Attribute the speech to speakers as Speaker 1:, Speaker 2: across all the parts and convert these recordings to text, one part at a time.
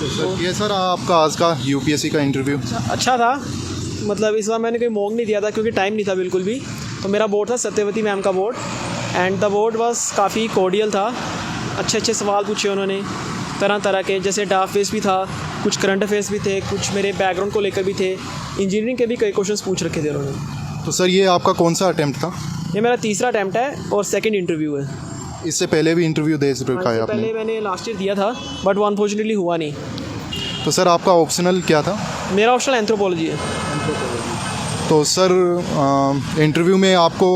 Speaker 1: Sir ये sir आपका आज का यूपीएससी का इंटरव्यू
Speaker 2: अच्छा था। मतलब इस बार मैंने कोई मॉक नहीं दिया था क्योंकि टाइम नहीं था बिल्कुल भी। तो मेरा बोर्ड था सत्यवती मैम का बोर्ड, एंड द बोर्ड बस काफ़ी कोर्डियल था। अच्छे अच्छे सवाल पूछे उन्होंने तरह तरह के, जैसे डाक फेस भी था, कुछ करंट अफेयर्स भी थे, कुछ मेरे बैकग्राउंड को लेकर भी थे, इंजीनियरिंग के भी कई क्वेश्चंस पूछ रखे थे उन्होंने।
Speaker 1: तो सर ये आपका कौन सा अटेम्प्ट था?
Speaker 2: ये मेरा तीसरा अटैम्प्ट है और सेकंड इंटरव्यू है।
Speaker 1: इससे पहले भी इंटरव्यू दे रखा है आपने?
Speaker 2: पहले मैंने लास्ट ईयर दिया था बट वो अनफॉर्चुनेटली हुआ नहीं।
Speaker 1: तो सर आपका ऑप्शनल क्या था?
Speaker 2: मेरा ऑप्शनल एंथ्रोपोलॉजी है।
Speaker 1: तो सर इंटरव्यू में आपको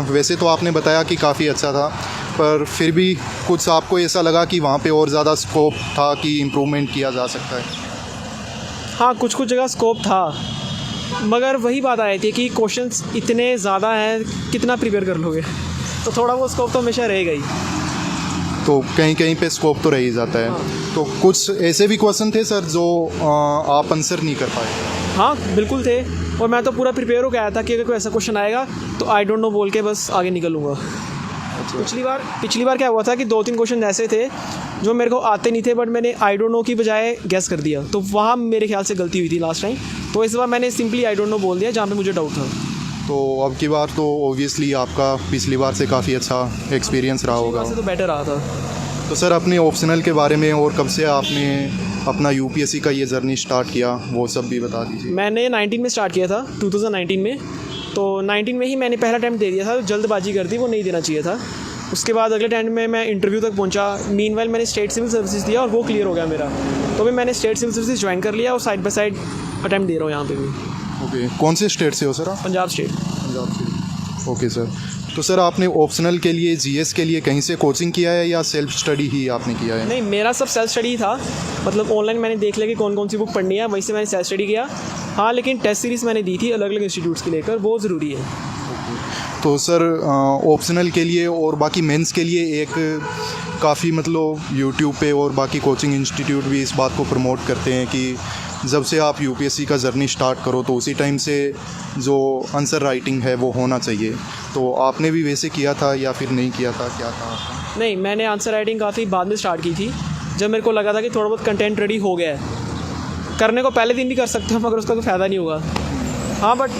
Speaker 1: वैसे तो आपने बताया कि काफ़ी अच्छा था, पर फिर भी कुछ आपको ऐसा लगा कि वहाँ पे और ज़्यादा स्कोप था कि इम्प्रूवमेंट किया जा सकता है?
Speaker 2: हाँ, कुछ कुछ जगह स्कोप था, मगर वही बात आ रही थी कि क्वेश्चंस इतने ज़्यादा हैं, कितना प्रिपेयर कर लोगे। तो थोड़ा वो स्कोप तो हमेशा रहेगा ही।
Speaker 1: तो कहीं कहीं पे स्कोप तो रह ही जाता है। तो कुछ ऐसे भी क्वेश्चन थे सर जो आप आंसर नहीं कर पाए?
Speaker 2: हाँ बिल्कुल थे, और मैं तो पूरा प्रिपेयर हो गया था कि अगर कोई ऐसा क्वेश्चन आएगा तो आई डोंट नो बोल के बस आगे निकलूँगा। पिछली बार क्या हुआ था कि 2-3 क्वेश्चन ऐसे थे जो मेरे को आते नहीं थे, बट मैंने आई डोंट नो की बजाय गेस कर दिया, तो वहाँ मेरे ख्याल से गलती हुई थी लास्ट टाइम। तो इस बार मैंने सिंपली आई डोंट नो बोल दिया जहाँ पे मुझे डाउट था।
Speaker 1: तो अब की बार तो ओबियसली आपका पिछली बार से काफ़ी अच्छा एक्सपीरियंस रहा होगा।
Speaker 2: वैसे तो बेटर रहा था।
Speaker 1: तो सर अपने ऑप्शनल के बारे में और कब से आपने अपना यूपीएससी का ये जर्नी स्टार्ट किया वो सब भी बता दीजिए।
Speaker 2: मैंने 19 में स्टार्ट किया था, 2019 में। तो 19 में ही मैंने पहला अटैम्प्ट दे दिया था, जल्दबाजी कर दी, वो नहीं देना चाहिए था। उसके बाद अगले टाइम में मैं इंटरव्यू तक पहुंचा। मीनवाइल मैंने स्टेट सिविल सर्विसेज दिया और वो क्लियर हो गया मेरा। तो भी मैंने स्टेट सिविल सर्विसेज ज्वाइन कर लिया और साइड बाय साइड अटैम्प्ट दे रहा हूँ यहाँ पे भी।
Speaker 1: ओके, कौन से स्टेट से हो सर आप?
Speaker 2: पंजाब स्टेट।
Speaker 1: पंजाब से। ओके सर, तो सर आपने ऑप्शनल के लिए जीएस के लिए कहीं से कोचिंग किया है या सेल्फ स्टडी ही आपने किया है?
Speaker 2: नहीं, मेरा सब सेल्फ स्टडी था। मतलब ऑनलाइन मैंने देख लिया कि कौन कौन सी बुक पढ़नी है, वहीं से मैंने सेल्फ स्टडी किया। हाँ, लेकिन टेस्ट सीरीज़ मैंने दी थी अलग अलग इंस्टीट्यूट्स के लेकर, वो ज़रूरी है।
Speaker 1: तो सर ऑप्शनल के लिए और बाकी मेंस के लिए एक काफ़ी मतलब यूट्यूब पे और बाकी कोचिंग इंस्टीट्यूट भी इस बात को प्रमोट करते हैं कि जब से आप यूपीएससी का जर्नी स्टार्ट करो तो उसी टाइम से जो आंसर राइटिंग है वो होना चाहिए। तो आपने भी वैसे किया था या फिर नहीं किया था, क्या था आपका?
Speaker 2: नहीं, मैंने आंसर राइटिंग काफ़ी बाद में स्टार्ट की थी, जब मेरे को लगा था कि थोड़ा बहुत कंटेंट रेडी हो गया है। करने को पहले दिन भी कर सकते हैं मगर उसका कोई फ़ायदा नहीं होगा। हाँ, बट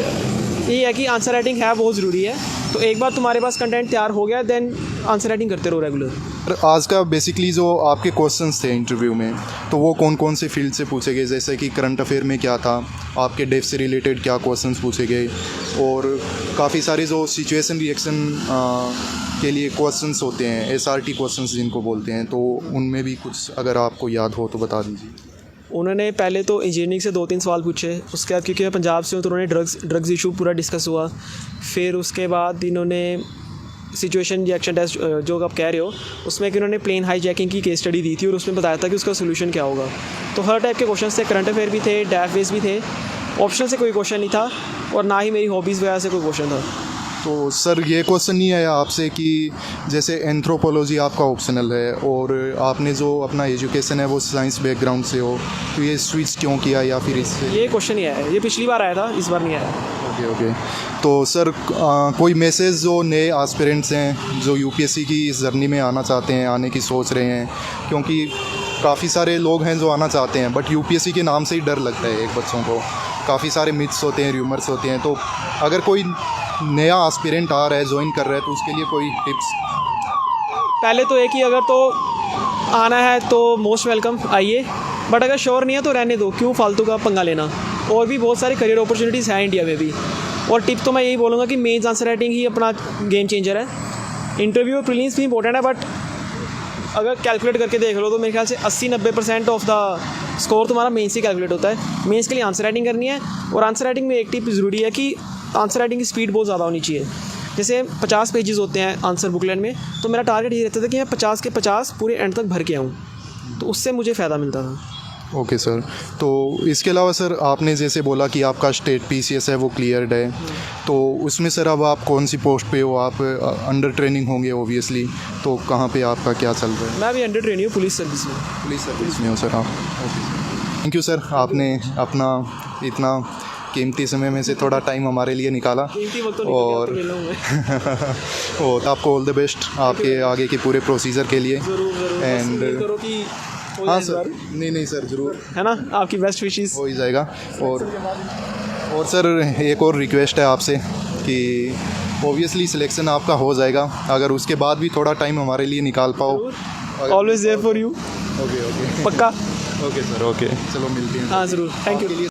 Speaker 2: ये है कि आंसर राइटिंग है बहुत ज़रूरी है। तो एक बार तुम्हारे पास कंटेंट तैयार हो गया देन आंसर राइटिंग करते रहो रेगुलर।
Speaker 1: आज का बेसिकली जो आपके क्वेश्चंस थे इंटरव्यू में, तो वो कौन कौन से फील्ड से पूछे गए? जैसे कि करंट अफेयर में क्या था, आपके डेफ से रिलेटेड क्या क्वेश्चंस पूछे गए, और काफ़ी सारे जो सिचुएशन रिएक्शन के लिए क्वेश्चंस होते हैं, एसआरटी क्वेश्चंस जिनको बोलते हैं, तो उनमें भी कुछ अगर आपको याद हो तो बता दीजिए।
Speaker 2: उन्होंने पहले तो इंजीनियरिंग से 2-3 सवाल पूछे। उसके बाद क्योंकि मैं पंजाब से हूँ तो उन्होंने ड्रग्स इशू पूरा डिस्कस हुआ। फिर उसके बाद इन्होंने सिचुएशन रिएक्शन टेस्ट जो आप कह रहे हो उसमें कि उन्होंने प्लेन हाईजैकिंग की केस स्टडी दी थी और उसमें बताया था कि उसका सोल्यूशन क्या होगा। तो हर टाइप के क्वेश्चन थे, करंट अफेयर भी थे, डैफ बेस भी थे। ऑप्शन से कोई क्वेश्चन नहीं था और ना ही मेरी हॉबीज़ वगैरह से कोई क्वेश्चन था।
Speaker 1: तो सर ये क्वेश्चन नहीं आया आपसे कि जैसे एंथ्रोपोलॉजी आपका ऑप्शनल है और आपने जो अपना एजुकेशन है वो साइंस बैकग्राउंड से हो, तो ये स्विच क्यों किया या फिर इससे?
Speaker 2: ये क्वेश्चन नहीं आया, ये पिछली बार आया था, इस बार नहीं आया।
Speaker 1: ओके। तो सर कोई मैसेज जो नए एस्पिरेंट्स हैं जो यूपीएससी की इस जर्नी में आना चाहते हैं, आने की सोच रहे हैं, क्योंकि काफ़ी सारे लोग हैं जो आना चाहते हैं बट यूपीएससी के नाम से ही डर लगता है एक बच्चों को, काफ़ी सारे मिथ्स होते हैं, र्यूमर्स होते हैं। तो अगर कोई नया एस्पिरेंट आ रहा है, ज्वाइन कर रहा है, तो उसके लिए कोई टिप्स?
Speaker 2: पहले तो एक ही, अगर तो आना है तो मोस्ट वेलकम, आइए, बट अगर श्योर नहीं है तो रहने दो, क्यों फालतू का पंगा लेना। और भी बहुत सारी करियर अपॉर्चुनिटीज़ हैं इंडिया में भी। और टिप तो मैं यही बोलूँगा कि मेंस आंसर राइटिंग ही अपना गेम चेंजर है। इंटरव्यू और प्रीलिम्स भी इंपॉर्टेंट है, बट अगर कैलकुलेट करके देख लो तो मेरे ख्याल से 80-90% ऑफ द स्कोर तुम्हारा मेंस से कैलकुलेट होता है। मेंस के लिए आंसर राइटिंग करनी है, और आंसर राइटिंग में एक टिप ज़रूरी है कि आंसर राइटिंग की स्पीड बहुत ज़्यादा होनी चाहिए। जैसे 50 पेजेस होते हैं आंसर बुकलेट में, तो मेरा टारगेट ये रहता था कि मैं 50 के 50 पूरे एंड तक भर के आऊँ, तो उससे मुझे फ़ायदा मिलता था।
Speaker 1: ओके सर, तो इसके अलावा सर आपने जैसे बोला कि आपका स्टेट पीसीएस है वो क्लियर्ड है, तो उसमें सर अब आप कौन सी पोस्ट पे हो? आप अंडर ट्रेनिंग होंगे ओबियसली, तो कहाँ पे आपका क्या चल रहा है?
Speaker 2: मैं अभी अंडर ट्रेनिंग हूँ पुलिस सर्विस में।
Speaker 1: पुलिस सर्विस में हो सर आप? ओके, थैंक यू सर, आपने अपना इतना कीमती समय में से थोड़ा टाइम हमारे लिए निकाला, और और आपको ऑल द बेस्ट आपके आगे के पूरे प्रोसीजर के लिए।
Speaker 2: ज़रूर
Speaker 1: एंड
Speaker 2: करो कि हो
Speaker 1: हाँ
Speaker 2: जाए इस
Speaker 1: सर,
Speaker 2: बार,
Speaker 1: नहीं नहीं सर, ज़रूर
Speaker 2: है ना? आपकी बेस्ट विशेस।
Speaker 1: हो ही जाएगा। और सर एक और रिक्वेस्ट है आपसे कि ऑब्वियसली सिलेक्शन आपका हो जाएगा, अगर उसके बाद भी थोड़ा टाइम हमारे लिए निकाल पाओ।
Speaker 2: Always there for you.
Speaker 1: Okay okay
Speaker 2: पक्का।
Speaker 1: ओके सर, ओके, चलो मिलते हैं।
Speaker 2: हाँ ज़रूर, थैंक यू।
Speaker 1: आपके लिए